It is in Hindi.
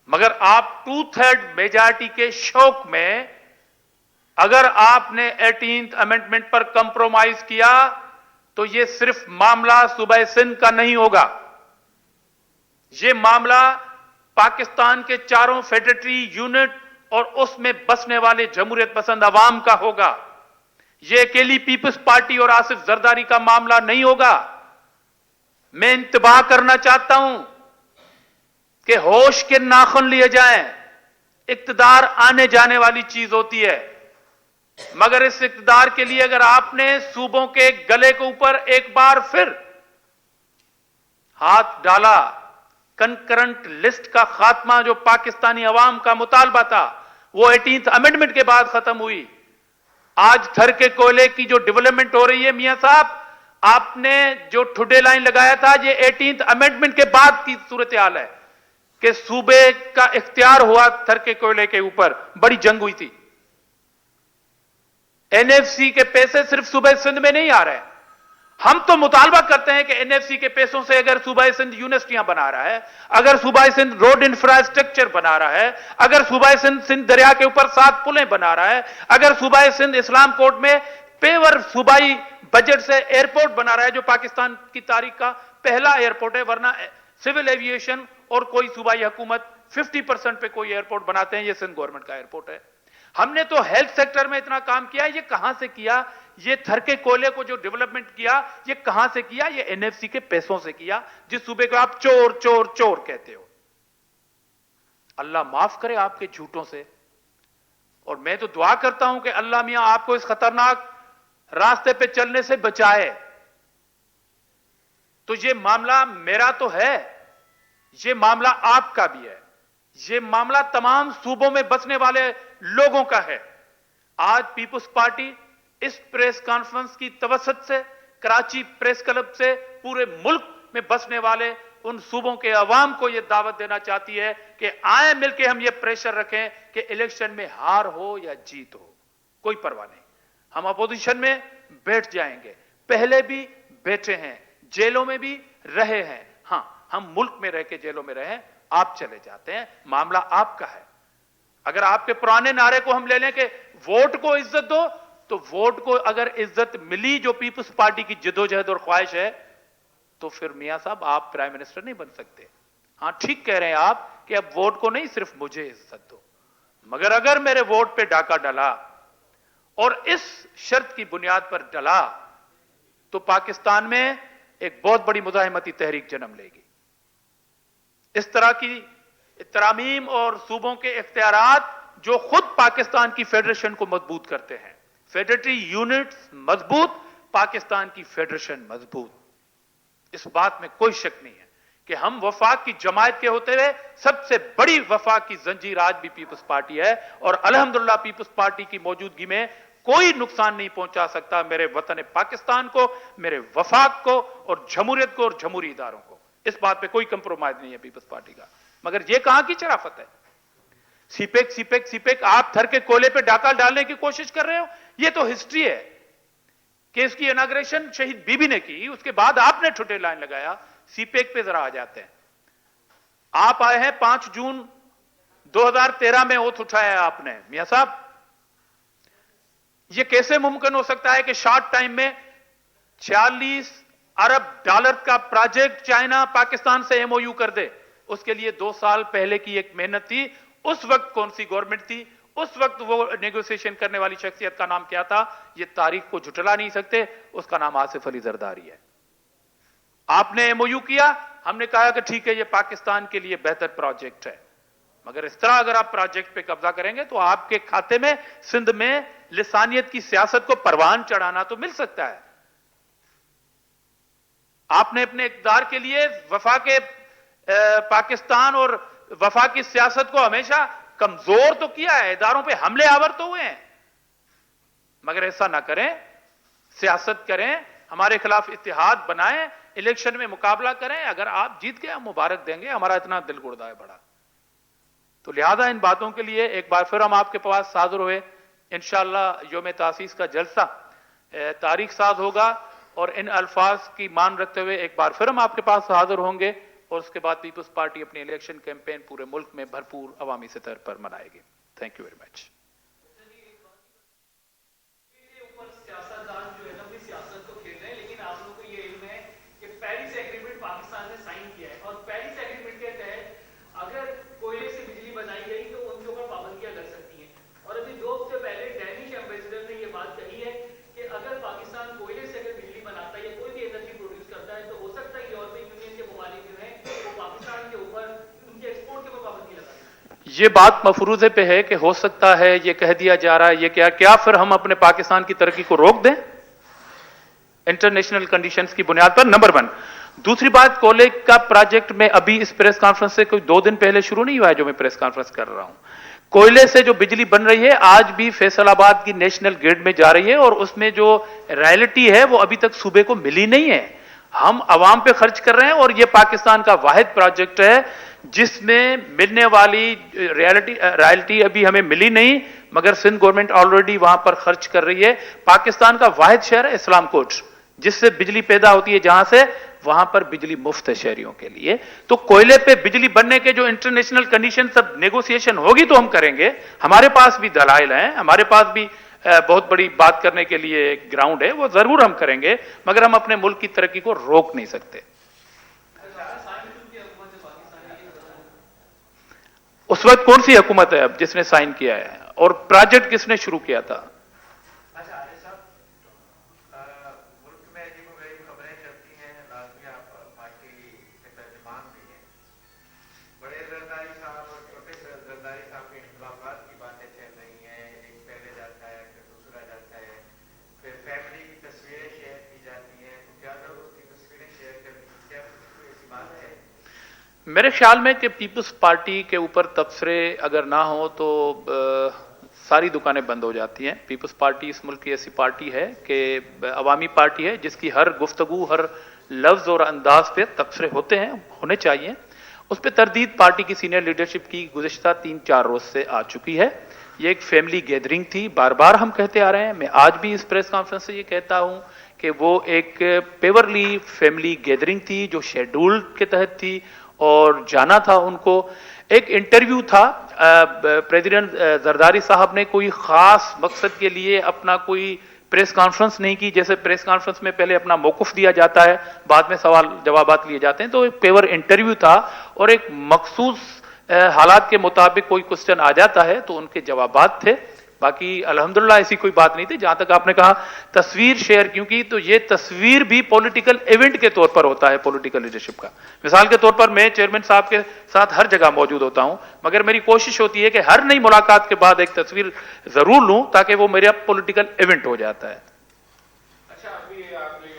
मगर आप 2/3 मेजॉरिटी के शौक में अगर आपने 18th अमेंडमेंट पर कंप्रोमाइज किया तो यह सिर्फ मामला सूबा सिंध का नहीं होगा, यह मामला पाकिस्तान के चारों फेडरेटरी यूनिट और उसमें बसने वाले जमहूरियत पसंद अवाम का होगा। यह अकेली पीपल्स पार्टी और आसिफ जरदारी का मामला नहीं होगा। मैं इंतबाह करना चाहता हूं कि होश के नाखून लिए जाएं। इक्तदार आने जाने वाली चीज होती है, मगर इस इक्तदार के लिए अगर आपने सूबों के गले के ऊपर एक बार फिर हाथ डाला, कंकरेंट लिस्ट का खात्मा जो पाकिस्तानी अवाम का मुतालबा था वो 18th अमेंडमेंट के बाद खत्म हुई। आज थर के कोयले की जो डेवलपमेंट हो रही है, मियां साहब आपने जो ठुडे लाइन लगाया था, ये 18th अमेंडमेंट के बाद की सूरत हाल है कि सूबे का इख्तियार हुआ थर के कोयले के ऊपर, बड़ी जंग हुई थी। एनएफसी के पैसे सिर्फ सूबा सिंध में नहीं आ रहे। हम तो मुतालबा करते हैं कि एनएफसी के पैसों से अगर सूबा सिंध यूनिवर्सिटियां बना रहा है, अगर सूबा सिंध रोड इंफ्रास्ट्रक्चर बना रहा है, अगर सूबा सिंध दरिया के ऊपर 7 पुलें बना रहा है, अगर सूबा सिंध इस्लाम कोर्ट में पेवर सूबाई बजट से एयरपोर्ट बना रहा है जो पाकिस्तान की तारीख का पहला एयरपोर्ट है, वरना सिविल एविएशन और कोई सूबाई हुकूमत 50% पे कोई एयरपोर्ट बनाते हैं, ये सिंध गवर्नमेंट का एयरपोर्ट है। हमने तो हेल्थ सेक्टर में इतना काम किया, ये कहां से किया? ये थर के कोयले को जो डेवलपमेंट किया, ये कहां से किया? ये एनएफसी के पैसों से किया, जिस सूबे को आप चोर चोर चोर कहते हो। अल्लाह माफ करे आपके झूठों से। और मैं तो दुआ करता हूं कि अल्लाह मियां आपको इस खतरनाक रास्ते पे चलने से बचाए। तो ये मामला मेरा तो है, ये मामला आपका भी है, ये मामला तमाम सूबों में बसने वाले लोगों का है। आज पीपुल्स पार्टी इस प्रेस कॉन्फ्रेंस की तवसत से, कराची प्रेस क्लब से पूरे मुल्क में बसने वाले उन सूबों के अवाम को यह दावत देना चाहती है कि आए मिलकर हम ये प्रेशर रखें कि इलेक्शन में हार हो या जीत हो, कोई परवाह नहीं, हम अपोजिशन में बैठ जाएंगे। पहले भी बैठे हैं, जेलों में भी रहे हैं। हां, हम मुल्क में रह के जेलों में रहे, आप चले जाते हैं, मामला आपका है। अगर आपके पुराने नारे को हम ले लें कि वोट को इज्जत दो, तो वोट को अगर इज्जत मिली जो पीपुल्स पार्टी की जदोजहद और ख्वाहिश है, तो फिर मियां साहब आप प्राइम मिनिस्टर नहीं बन सकते। हां, ठीक कह रहे हैं आप कि अब वोट को नहीं, सिर्फ मुझे इज्जत दो। मगर अगर मेरे वोट पे डाका डला और इस शर्त की बुनियाद पर डला, तो पाकिस्तान में एक बहुत बड़ी मुजाहिमती तहरीक जन्म लेगी। इस तरह की तरामीम और सूबों के इख्तियारात जो खुद पाकिस्तान की फेडरेशन को मजबूत करते हैं, फेडरेटरी यूनिट्स मजबूत, पाकिस्तान की फेडरेशन मजबूत, इस बात में कोई शक नहीं है कि हम वफाक की जमायत के होते हुए सबसे बड़ी वफाक की जंजीर आज भी पीपुल्स पार्टी है। और अल्हम्दुलिल्लाह पीपुल्स पार्टी की मौजूदगी में कोई नुकसान नहीं पहुंचा सकता मेरे वतन पाकिस्तान को, मेरे वफाक को और जमहूरियत को और जमहूरी इदारों को। इस बात पे कोई कंप्रोमाइज नहीं है पीपुल्स पार्टी का। मगर यह कहां की शराफत है? सीपेक सीपेक सीपेक, आप थर के कोयले पे डाका डालने की कोशिश कर रहे हो। यह तो हिस्ट्री है कि इसकी इनॉग्रेशन शहीद बीबी ने की, उसके बाद आपने ठुटे लाइन लगाया। सीपेक पे जरा आ जाते हैं। आप आए हैं 5 जून 2013 में ओथ उठाया आपने। मियां साहब, यह कैसे मुमकिन हो सकता है कि शॉर्ट टाइम में 46 अरब डॉलर का प्रोजेक्ट चाइना पाकिस्तान से एमओयू कर दे? उसके लिए 2 साल पहले की एक मेहनत थी। उस वक्त कौन सी गवर्नमेंट थी? उस वक्त वो नेगोशिएशन करने वाली शख्सियत का नाम क्या था? ये तारीख को झुठला नहीं सकते, उसका नाम आसिफ अली जरदारी है। आपने एमओयू किया, हमने कहा कि ठीक है ये पाकिस्तान के लिए बेहतर प्रोजेक्ट है। मगर इस तरह अगर आप प्रोजेक्ट पे कब्जा करेंगे तो आपके खाते में सिंध में लिसानियत की सियासत को परवान चढ़ाना तो मिल सकता है। आपने अपने इक़्तिदार के लिए वफा के पाकिस्तान और वफा की सियासत को हमेशा कमजोर तो किया है, इदारों पे हमले आवर तो हुए हैं। मगर ऐसा ना करें, सियासत करें, हमारे खिलाफ इत्तेहाद बनाएं, इलेक्शन में मुकाबला करें। अगर आप जीत गए हम मुबारक देंगे, हमारा इतना दिल गुर्दा है बड़ा। तो लिहाजा इन बातों के लिए एक बार फिर हम आपके पास हाजिर हुए। इंशाअल्लाह यौम तासीस का जलसा तारीख साज होगा और इन अल्फाज की मान रखते हुए एक बार फिर हम आपके पास हाजिर होंगे और उसके बाद पीपल्स पार्टी अपनी इलेक्शन कैंपेन पूरे मुल्क में भरपूर अवामी सतह पर मनाएगी। Thank you very much. ये बात मफरूजे पे है कि हो सकता है ये कह दिया जा रहा है, ये क्या फिर हम अपने पाकिस्तान की तरक्की को रोक दें इंटरनेशनल कंडीशंस की बुनियाद पर? नंबर 1। दूसरी बात, कोयले का प्रोजेक्ट में अभी इस प्रेस कॉन्फ्रेंस से कोई 2 दिन पहले शुरू नहीं हुआ है जो मैं प्रेस कॉन्फ्रेंस कर रहा हूं। कोयले से जो बिजली बन रही है आज भी फैसलाबाद की नेशनल ग्रिड में जा रही है और उसमें जो रॉयल्टी है वो अभी तक सूबे को मिली नहीं है। हम अवाम पे खर्च कर रहे हैं और ये पाकिस्तान का वाहिद प्रोजेक्ट है जिसमें मिलने वाली रॉयल्टी अभी हमें मिली नहीं, मगर सिंध गवर्नमेंट ऑलरेडी वहां पर खर्च कर रही है। पाकिस्तान का वाहिद शहर है इस्लामकोट जिससे बिजली पैदा होती है, जहां से वहां पर बिजली मुफ्त है शहरियों के लिए। तो कोयले पे बिजली बनने के जो इंटरनेशनल कंडीशन सब नेगोशिएशन होगी तो हम करेंगे। हमारे पास भी दलाइल हैं, हमारे पास भी बहुत बड़ी बात करने के लिए ग्राउंड है, वो जरूर हम करेंगे, मगर हम अपने मुल्क की तरक्की को रोक नहीं सकते। उस वक्त कौन सी हुकूमत है अब जिसने साइन किया है और प्रोजेक्ट किसने शुरू किया था? मेरे ख्याल में कि पीपल्स पार्टी के ऊपर तबसरे अगर ना हो तो सारी दुकानें बंद हो जाती हैं। पीपल्स पार्टी इस मुल्क की ऐसी पार्टी है कि अवामी पार्टी है जिसकी हर गुफ्तगू, हर लफ्ज और अंदाज पे तबसरे होते हैं, होने चाहिए। उस पर तरदीद पार्टी की सीनियर लीडरशिप की गुज़िश्ता 3-4 रोज से आ चुकी है। ये एक फैमिली गैदरिंग थी, बार बार हम कहते आ रहे हैं, मैं आज भी इस प्रेस कॉन्फ्रेंस से ये कहता हूं कि वो एक पेवरली फैमिली गैदरिंग थी जो शेड्यूल के तहत थी और जाना था उनको। एक इंटरव्यू था, प्रेसिडेंट जरदारी साहब ने कोई खास मकसद के लिए अपना कोई प्रेस कॉन्फ्रेंस नहीं की, जैसे प्रेस कॉन्फ्रेंस में पहले अपना मौकुफ दिया जाता है, बाद में सवाल जवाबात लिए जाते हैं। तो एक पेवर इंटरव्यू था और एक मखसूस हालात के मुताबिक कोई क्वेश्चन आ जाता है तो उनके जवाबात थे। बाकी अल्हम्दुलिल्लाह ऐसी कोई बात नहीं थी। जहां तक आपने कहा तस्वीर शेयर क्यों की, तो ये तस्वीर भी पॉलिटिकल इवेंट के तौर पर होता है पॉलिटिकल लीडरशिप का। मिसाल के तौर पर मैं चेयरमैन साहब के साथ हर जगह मौजूद होता हूं, मगर मेरी कोशिश होती है कि हर नई मुलाकात के बाद एक तस्वीर जरूर लूं ताकि वो मेरा पॉलिटिकल इवेंट हो जाता है। अच्छा, अभी आपने